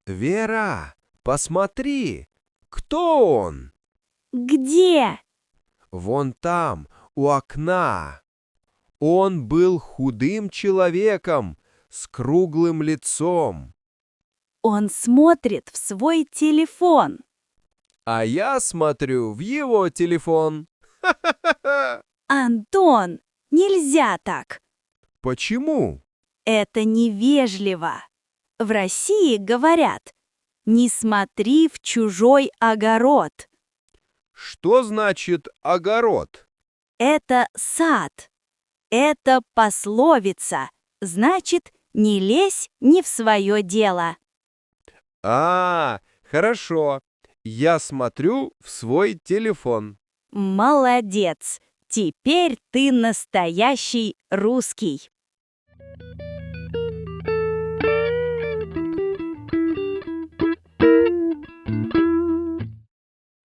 Вера, посмотри, кто он? Где? Вон там, у окна. Он был худым человеком с круглым лицом, Он смотрит в свой телефон. а я смотрю в его телефон. Ха-ха-ха! Антон, нельзя так. Почему? Это невежливо. В России говорят: «Не смотри в чужой огород». Что значит огород? Это сад. Это пословица. Значит, не лезь не в свое дело. Хорошо. Я смотрю в свой телефон. Молодец. Теперь ты настоящий русский.